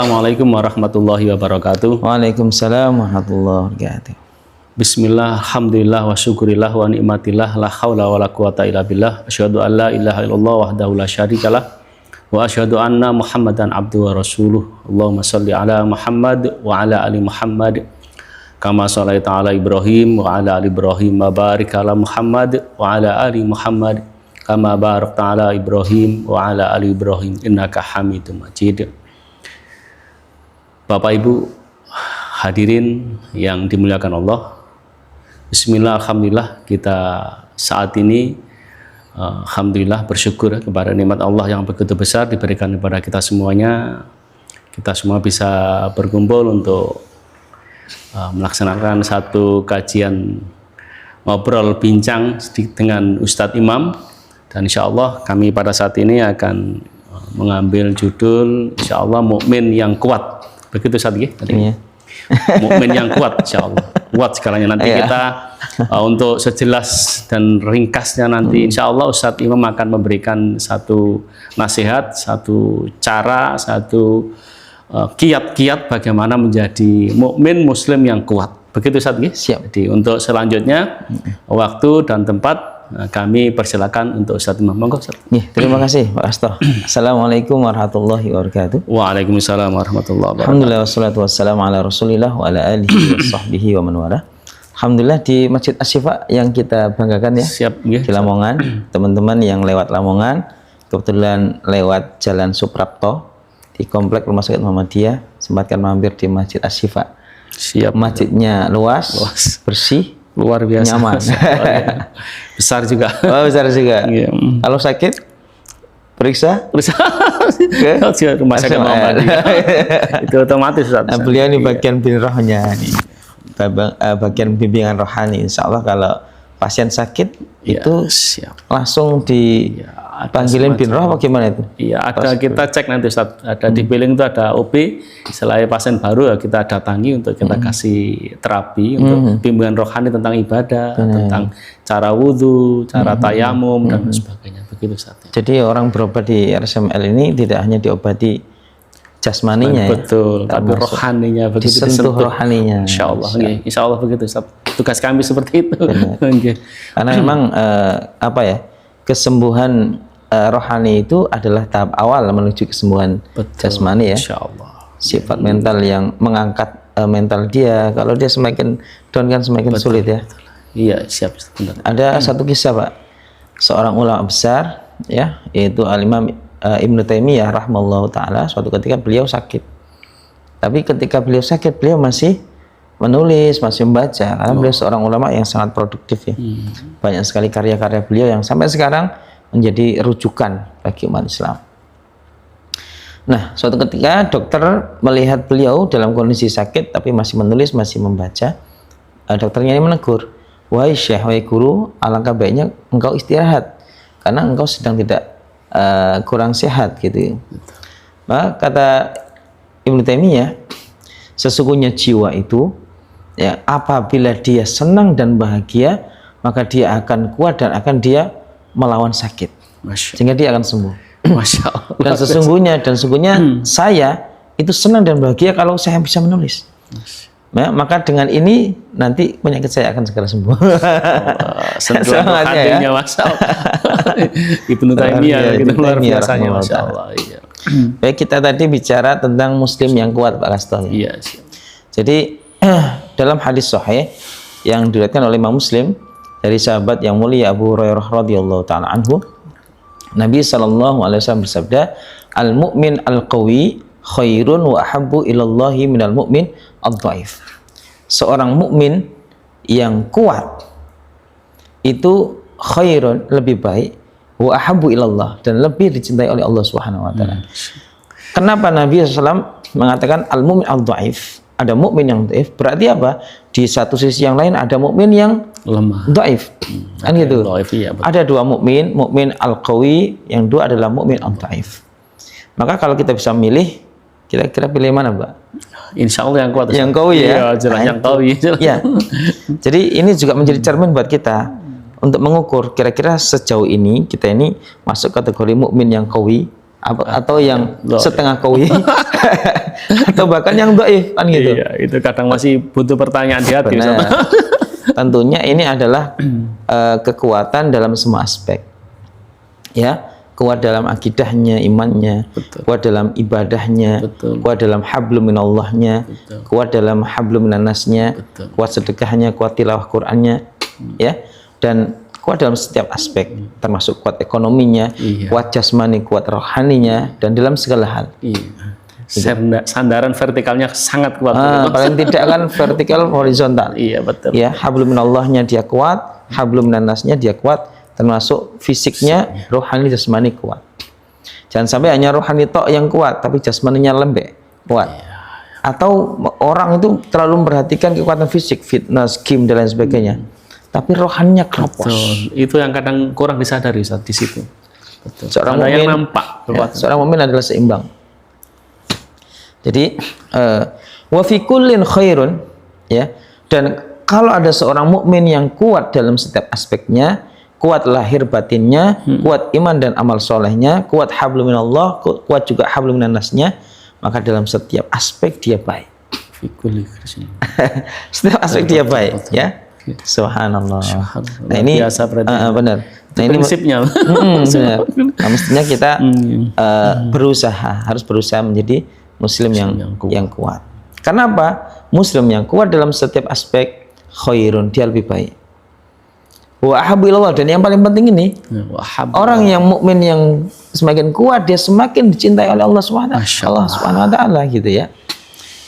Assalamualaikum warahmatullahi wabarakatuh. Waalaikumsalam warahmatullahi wabarakatuh. Bismillah, alhamdulillah, wa syukurillah, wa ni'matillah, la hawla wa la quwata illa billah. Asyhadu an la ilaha illallah wahdahu la syarikalah, wa asyhadu anna Muhammadan abduhu wa rasuluh. Allahumma shalli ala Muhammad wa ala ali Muhammad kama shallaita ala Ibrahim wa ala ali Ibrahim, wa barik ala Muhammad wa ala ali Muhammad kama barakta ala Ibrahim wa ala ali Ibrahim innaka Hamidum Majid. Bapak Ibu hadirin yang dimuliakan Allah, bismillah, alhamdulillah, kita saat ini alhamdulillah bersyukur kepada nikmat Allah yang begitu besar diberikan kepada kita semuanya. Kita semua bisa berkumpul untuk melaksanakan satu kajian ngobrol bincang dengan Ustadz Imam, dan insya Allah kami pada saat ini akan mengambil judul insya Allah mukmin yang kuat. Begitu Ustaz ya? Mukmin yang kuat, insya Allah. Kuat segalanya. Nanti kita untuk sejelas dan ringkasnya nanti insya Allah Ustadz Imam akan memberikan satu nasihat, satu cara, satu kiat-kiat bagaimana menjadi mukmin muslim yang kuat. Begitu Ustadz ya? Siap. Jadi untuk selanjutnya waktu dan tempat kami persilakan untuk Ustadz Imam. Monggo Ustadz. Terima kasih Pak Asto. Assalamualaikum warahmatullahi wabarakatuh. Waalaikumsalam warahmatullahi wabarakatuh. Alhamdulillah wassalatu wassalamu ala Rasulillah wa ala alihi wa sahbihi wa man wala. Alhamdulillah di Masjid Asy-Syifa yang kita banggakan ya. Siap ya. Di Lamongan, teman-teman yang lewat Lamongan, kebetulan lewat Jalan Suprapto di Komplek Rumah Sakit Muhammadiyah, sempatkan mampir di Masjid Asy-Syifa. Siap. Masjidnya luas, bersih, luar biasa, nyaman. Besar juga. Oh, besar juga. Iya. Kalau sakit periksa ke Rumah Sakit Muhammadiyah. Itu otomatis Ustaz. Nah, beliau ini bagian binrohnya nih. Bagian bimbingan rohani. Insya Allah kalau pasien sakit itu siap. Langsung dipanggilin binroh apa gimana itu? Iya, ada kita cek nanti Ustaz. Ada di billing itu ada OP. Selain pasien baru ya kita datangi untuk kita kasih terapi untuk bimbingan rohani tentang ibadah, tentang cara wudhu, cara tayamum dan sebagainya. Begitu Ustaz. Jadi orang berobat di RSML ini tidak hanya diobati jasmaninya, betul, tapi rohaninya begitu disentuh rohaninya. Insya Allah, insya Allah begitu Ustaz. Tugas kami seperti itu. Karena memang kesembuhan rohani itu adalah tahap awal menuju kesembuhan jasmani ya. Insya Allah. Sifat mental yang mengangkat mental dia. Kalau dia semakin down kan semakin sulit ya. Iya, siap. Benar. Ada satu kisah Pak, seorang ulama besar ya, yaitu Al-Imam Ibnu Taimiyah rahimahullahu taala. Suatu ketika beliau sakit, tapi ketika beliau sakit beliau masih menulis, masih membaca, karena beliau seorang ulama yang sangat produktif ya. Banyak sekali karya-karya beliau yang sampai sekarang menjadi rujukan bagi umat Islam. Nah, suatu ketika dokter melihat beliau dalam kondisi sakit tapi masih menulis, masih membaca. Dokternya ini menegur, "Wahai Syekh, wahai guru, alangkah baiknya engkau istirahat karena engkau sedang tidak kurang sehat," gitu. Maka kata Ibnu Taimiyah, sesungguhnya jiwa itu ya, apabila dia senang dan bahagia, maka dia akan kuat dan akan dia melawan sakit, sehingga dia akan sembuh. Masya Allah. Dan sesungguhnya saya itu senang dan bahagia kalau saya bisa menulis. Ya, maka dengan ini nanti penyakit saya akan segera sembuh. Semangatnya ya. Masya Allah. Ibnu Taimiyah gitu luar biasanya, Masya Allah. Iya. Baik, kita tadi bicara tentang muslim yang kuat Pak Kasto. Iya. Jadi dalam hadis sahih yang diriwayatkan oleh Imam Muslim dari sahabat yang mulia Abu Hurairah radhiyallahu taala anhu, Nabi sallallahu alaihi wasallam bersabda, "Al-mu'min al-qawi khairun wa ahabbu ilallahi minal mu'min ad-dhaif." Seorang mukmin yang kuat itu khairun, lebih baik, wa ahabbu ilallah, dan lebih dicintai oleh Allah Subhanahu wa taala. Kenapa Nabi SAW mengatakan al-mu'min al-dhaif? Ada mukmin yang dhaif, berarti apa? Di satu sisi yang lain ada mukmin yang lemah, dhaif. Kan gitu. Iya, ada dua mukmin, mukmin al-qawi, yang dua adalah mukmin al-dhaif. Maka kalau kita bisa milih, kira-kira pilih mana, Mbak? Insya Allah yang kuat. Yang qawi ya. Iya, jelas yang qawi. Ya. Jadi ini juga menjadi cermin buat kita untuk mengukur kira-kira sejauh ini kita ini masuk kategori mukmin yang qawi atau yang setengah qawi atau bahkan yang dhaif kan gitu. Iya, itu kadang masih butuh pertanyaan di hati. Ustaz. Benar. Tentunya ini adalah kekuatan dalam semua aspek. Ya, kuat dalam akidahnya, imannya, Betul. kuat dalam ibadahnya, Betul. kuat dalam hablum minallahnya, Betul. kuat dalam hablum minannasnya, Betul. kuat sedekahnya, kuat tilawah Qur'annya, ya, dan kuat dalam setiap aspek, termasuk kuat ekonominya, Iya. kuat jasmani, kuat rohaninya, dan dalam segala hal. Iya. Sandaran vertikalnya sangat kuat. Paling tidak kan vertikal horizontal. Iya, betul. Ya, hablum minallahnya dia kuat, hablum minannasnya dia kuat, termasuk fisiknya, rohani, jasmani kuat. Jangan sampai hanya rohani tok yang kuat, tapi jasmaninya lembek, kuat. Atau orang itu terlalu memperhatikan kekuatan fisik, fitness, gym dan lain sebagainya, tapi rohaninya keropos. Betul. Itu yang kadang kurang disadari saat di situ. Betul. Seorang Ada yang mukmin, nampak. seorang mukmin adalah seimbang. Jadi wa fi kullin khairun, ya. Dan kalau ada seorang mukmin yang kuat dalam setiap aspeknya, kuat lahir batinnya, kuat iman dan amal solehnya, kuat hablum minallah, kuat juga hablum minannasnya, maka dalam setiap aspek dia baik. Fikul ikhlas. Setiap aspek dia baik, ya. Subhanallah. Nah ini biasa berarti. benar. Nah ini Prinsipnya. benar. Nah, mestinya kita harus berusaha menjadi muslim yang kuat. Karena apa? Muslim yang kuat dalam setiap aspek khairun, dia lebih baik. Wa ahabbu ilallah, dan yang paling penting ini, orang yang mukmin yang semakin kuat dia semakin dicintai oleh Allah Subhanahu wa taala gitu ya.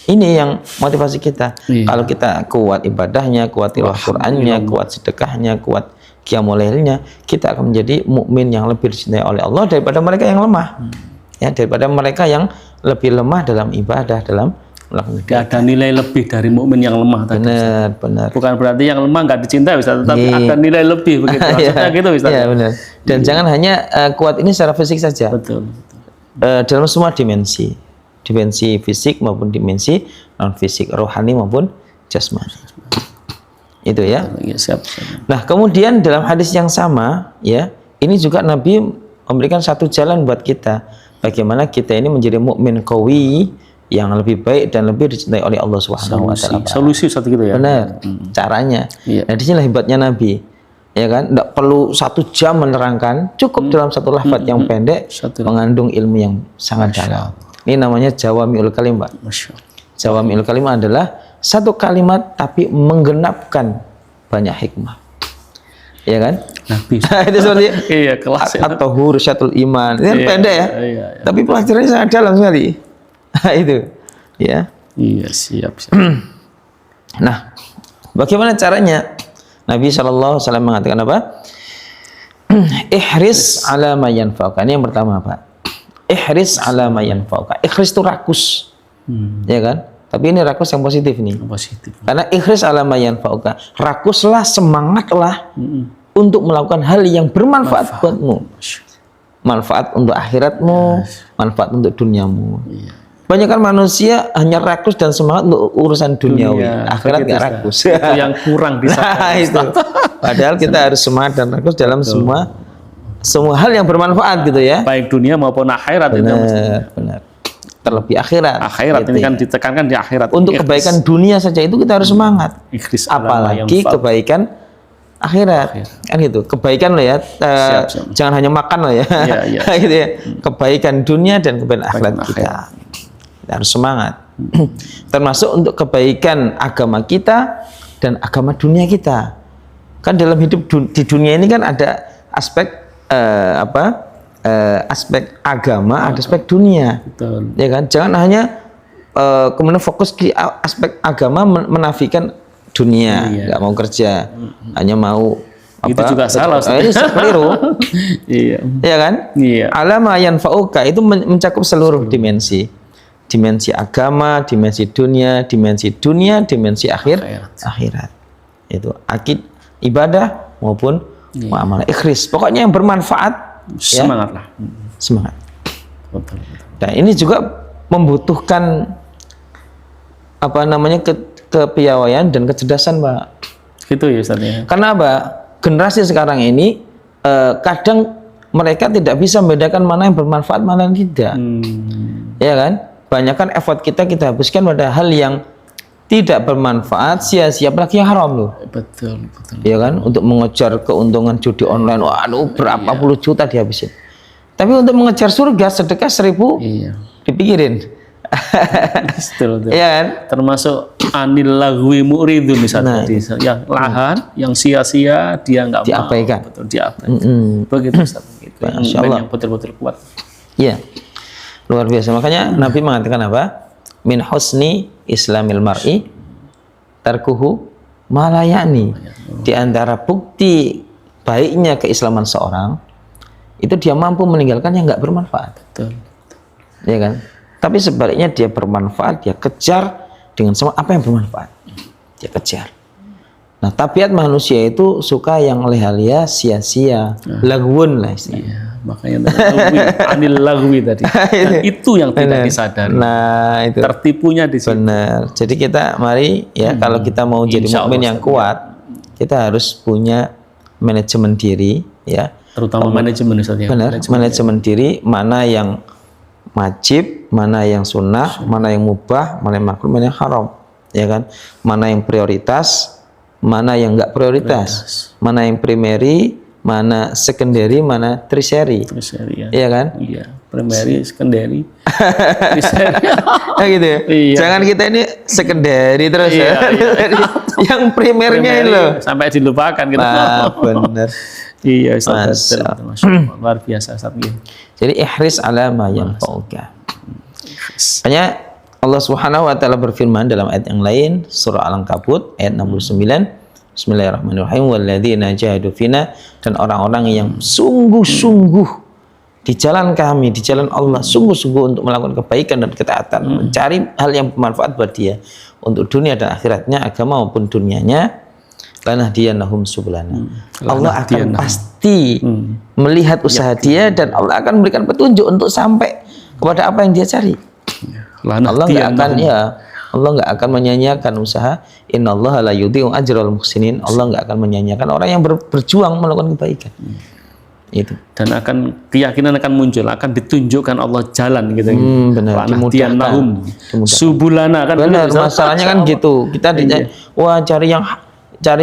Ini yang motivasi kita. Iya. Kalau kita kuat ibadahnya, kuat tilawah Qur'annya, kuat sedekahnya, kuat qiyamul lailnya, kita akan menjadi mukmin yang lebih dicintai oleh Allah daripada mereka yang lemah. Ya, daripada mereka yang lebih lemah dalam ibadah, dalam melakukan Tidak ada nilai lebih dari mukmin yang lemah tadi. benar. Bukan berarti yang lemah nggak dicintai, Ustaz, tetapi Iya. ada nilai lebih begitu. Maksudnya gitu, Ustaz. Iya, benar. Dan jangan hanya kuat ini secara fisik saja. Betul. Dalam semua dimensi fisik maupun dimensi non fisik, rohani maupun jasmani. Itu ya. Iya, siap, siap. Nah, kemudian dalam hadis yang sama, ya, ini juga Nabi memberikan satu jalan buat kita, bagaimana kita ini menjadi mukmin qawi yang lebih baik dan lebih dicintai oleh Allah Subhanahu wa taala. Solusi satu gitu ya. Benar, caranya. Iya. Nah, di sini hebatnya Nabi, ya kan? Tidak perlu 1 jam menerangkan, cukup dalam satu lafaz yang pendek mengandung ilmu yang sangat dalam. Ini namanya jawami'ul kalim, Pak. Masya Allah. Jawami'ul kalim adalah satu kalimat tapi menggenapkan banyak hikmah. Ya kan? Nabi. Itu seperti Iya, kelas ya. at-tahur syatul iman. Ini kan Iya, pendek ya. iya. Tapi pelajarannya sangat dalam sekali. Itu. Ya. Iya, siap, siap. Nah, bagaimana caranya? Nabi SAW mengatakan apa? Ihris ala ma yanfa'uka. Ini yang pertama, Pak. Ihris ala ma yanfa'uka. Ihris itu rakus. Ya kan? Tapi ini rakus yang positif nih. Positif. Karena ihris ala ma yanfa'uka. Rakuslah, semangatlah untuk melakukan hal yang bermanfaat buatmu. Manfaat untuk akhiratmu, manfaat untuk duniamu. Iya. Banyak kan manusia hanya rakus dan semangat untuk urusan duniawi, akhirat nggak rakus. Itu yang kurang bisa. Nah, itu. Padahal kita harus semangat dan rakus dalam semua hal yang bermanfaat gitu ya. Baik dunia maupun akhirat. Benar. Terlebih akhirat. Akhirat gitu ini ya. kan ditekankan di akhirat. Untuk kebaikan dunia saja itu kita harus semangat. Ikhris ala ma Apalagi yanfa'uk. kebaikan akhirat. Kan gitu. Kebaikan loh ya. Siap. Jangan hanya makan loh ya. Iya. Gitu ya. Kebaikan dunia dan kebaikan akhirat kita. Kita harus semangat. Termasuk untuk kebaikan agama kita dan agama dunia kita. Kan dalam hidup di dunia ini kan ada aspek aspek agama, ada aspek dunia. Betul. Ya kan? Jangan hanya kemudian fokus di aspek agama menafikan dunia, nggak mau kerja, hanya mau Itu juga salah. ini keliru. Iya. Ya kan? Iya. Alama yanfa'uka itu mencakup seluruh dimensi. Dimensi agama, dimensi dunia, dimensi akhirat. Itu ibadah maupun muamalah, ikhris. Pokoknya yang bermanfaat. Semangatlah. Semangat. Betul. Nah, ini juga membutuhkan kepiawaian dan kecerdasan, Pak. Gitu ya, Ustaz ya. Karena apa? Generasi sekarang ini kadang mereka tidak bisa membedakan mana yang bermanfaat, mana yang tidak. Ya kan? banyakkan effort kita habiskan pada hal yang tidak bermanfaat, sia-sia, apalagi yang haram loh. Betul. Ya kan, untuk mengejar keuntungan judi online, waduh berapa puluh juta dihabisin. Tapi untuk mengejar surga sedekah 1000 dipikirin. Betul. Ya kan? Termasuk anil lagwi muridun misalnya, yang lahan, yang sia-sia dia nggak diabaikan. Betul, diabaikan. Begitu Ustaz. Yang betul-betul kuat. Iya. Luar biasa. Makanya Nabi mengatakan apa? Min husni islamil mar'i tarkuhu ma la ya'ni. Di antara bukti baiknya keislaman seorang itu dia mampu meninggalkan yang nggak bermanfaat. Betul. Ya kan? Tapi sebaliknya dia bermanfaat, dia kejar dengan semua apa yang bermanfaat. Dia kejar. Nah, tabiat manusia itu suka yang leha-leha, sia-sia, lagwun lah istilahnya. Iya, makanya anil lagwi tadi. Dan itu yang tidak disadari. Nah, itu tertipunya di situ. Benar. Jadi kita mari ya, kalau kita mau jadi mukmin yang kuat, kita harus punya manajemen diri ya. Terutama manajemen Ustaz ya. Benar, manajemen diri, mana yang wajib, mana yang sunnah, mana yang mubah, mana yang makruh, mana yang haram, ya kan? Mana yang prioritas, mana yang enggak prioritas, mana yang primary, mana secondary, mana tertiary. Tertiary ya. Iya kan? Iya, primary, secondary. Tertiary. Nah, gitu ya. Iya. Jangan kita ini secondary terus ya. Yang primernya ini loh. Sampai dilupakan kita. Nah, benar. Iya, Ustaz. Luar biasa Ustaz. Jadi ihris ala ma yanfa'uka. Makanya Allah Subhanahu wa taala berfirman dalam ayat yang lain, surah Al-Ankabut ayat 69, Bismillahirrahmanirrahim, walladzina jahadu fina, dan orang-orang yang sungguh-sungguh di jalan kami, di jalan Allah, sungguh-sungguh untuk melakukan kebaikan dan ketaatan, mencari hal yang bermanfaat buat dia untuk dunia dan akhiratnya, agama maupun dunianya, lanahdiyannahum subulana. Allah akan pasti melihat usaha dia dan Allah akan memberikan petunjuk untuk sampai kepada apa yang dia cari. Allah nggak akan Allah nggak akan menyanyiakan usaha. Innallaha la yudhi'u ajral muhsinin. Allah nggak akan menyanyiakan orang yang berjuang melakukan kebaikan. Itu. Dan keyakinan akan muncul, akan ditunjukkan Allah jalan gitu. Benar. Lanahdiyannahum subulana kan. Benar. Masalahnya kan gitu. Kita wah cari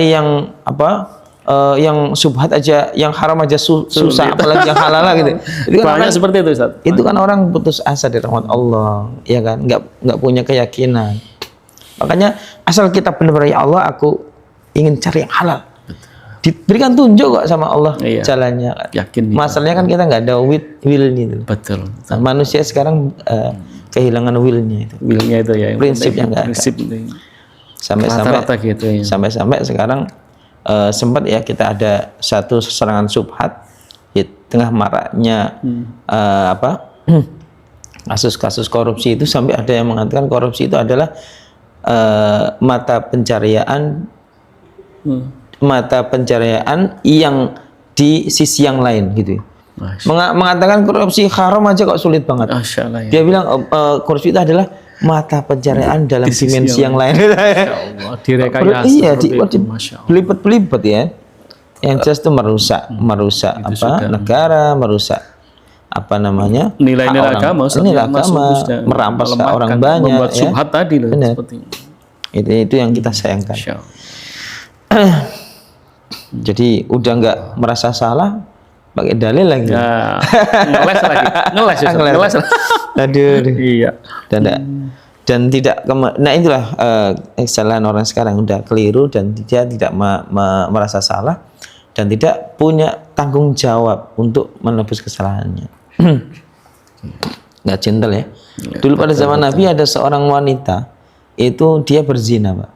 yang apa? Yang subhat aja, yang haram aja susah, apalagi yang halal gitu. Itu kan banyak seperti itu, Ustaz. Itu kan orang putus asa dari rahmat Allah, ya kan? Nggak punya keyakinan. Makanya asal kita benar-benar, ya Allah, aku ingin cari yang halal. Diberikan tunjuk kok sama Allah jalannya. Yakin. Masalahnya kan kita nggak ada will-nya itu. Betul. Nah, manusia sekarang kehilangan will-nya itu. Will-nya itu ya. Prinsipnya nggak ada. Sampai-sampai sekarang sempat ya kita ada satu serangan subhat di tengah maraknya kasus-kasus korupsi itu, sampai ada yang mengatakan korupsi itu adalah mata pencaharian yang di sisi yang lain gitu. Mengatakan korupsi haram aja kok sulit banget. Dia bilang korupsi itu adalah mata pencaharian dalam dimensi yang lain. Direkayasa. Iya, belibet-belibet ya. Yang jelas itu merusak negara, merusak nilai-nilai agama, merampas orang banyak, membuat subhat tadi loh. Itu yang kita sayangkan. Jadi udah nggak merasa salah, pakai dalil lagi. Ngeles. Aduh. Iya. Dan tidak nah itulah kesalahan orang sekarang, udah keliru dan dia tidak merasa salah dan tidak punya tanggung jawab untuk menebus kesalahannya. Nggak gentle ya. Dulu pada zaman Nabi ada seorang wanita itu dia berzina, Pak.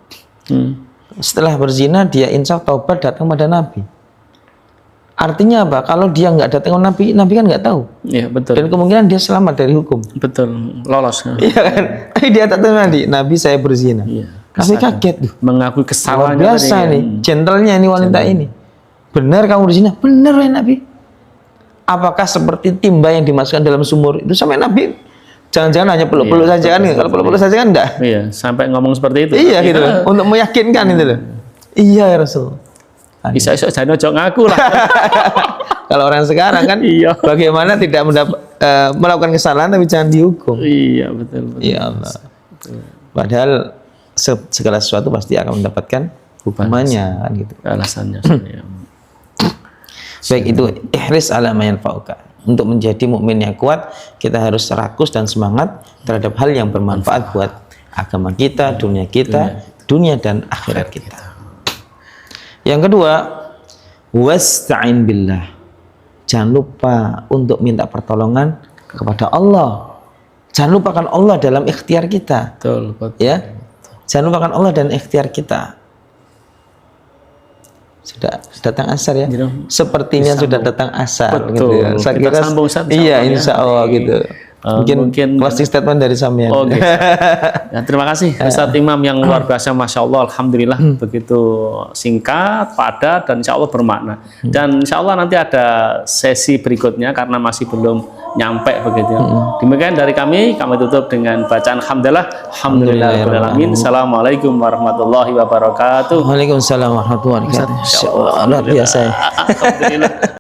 Setelah berzina dia insaf taubat, datang pada Nabi. Artinya apa? Kalau dia nggak datang ke Nabi, Nabi kan nggak tahu. Iya, betul. Dan kemungkinan dia selamat dari hukum. Betul, lolos. Iya kan? Dia datang Nabi, saya berzina. Iya. Nabi kaget tuh. Mengakui kesalahannya. Luar biasa nih, gentlenya ini wanita ini. Benar kamu berzina? Benar ya Nabi. Apakah seperti timba yang dimasukkan dalam sumur itu? Sampai Nabi jangan-jangan hanya peluk-peluk saja kan? Kalau peluk-peluk saja kan enggak? Iya, sampai ngomong seperti itu. Iya gitu loh, untuk meyakinkan itu loh. Iya ya Rasul. Bisa jangan ojo ngaku lah. Kalau orang sekarang kan Iya. bagaimana tidak melakukan kesalahan tapi jangan dihukum. Iya, betul. Ya Allah. Padahal segala sesuatu pasti akan mendapatkan hukumannya kan gitu. Alasannya. Ya. Baik, itu ihris ala ma yanfa'uka. Untuk menjadi mukmin yang kuat, kita harus rakus dan semangat terhadap hal yang bermanfaat buat agama kita, dunia kita, dunia dan akhirat kita. Yang kedua, wasta'in billah. Jangan lupa untuk minta pertolongan kepada Allah. Jangan lupakan Allah dalam ikhtiar kita. Betul. Ya. Jangan lupakan Allah dan ikhtiar kita. Sudah datang asar ya. Gitu. Sepertinya sudah datang asar. Betul. Gitu ya. Saya Kita kira sambung, Ustaz, iya, ya. insya Allah gitu. Mungkin closing statement dari Samyan. Oh, gitu. Ya, terima kasih Ustadz Imam yang luar biasa, Masya Allah, Alhamdulillah begitu singkat, padat, dan Insya Allah bermakna. Dan Insya Allah nanti ada sesi berikutnya karena masih belum nyampe begitu. Demikian dari kami tutup dengan bacaan Alhamdulillahirrahmanirrahim. Assalamualaikum warahmatullahi wabarakatuh. Waalaikumsalam warahmatullahi wabarakatuh. Luar biasa ya. Alhamdulillah.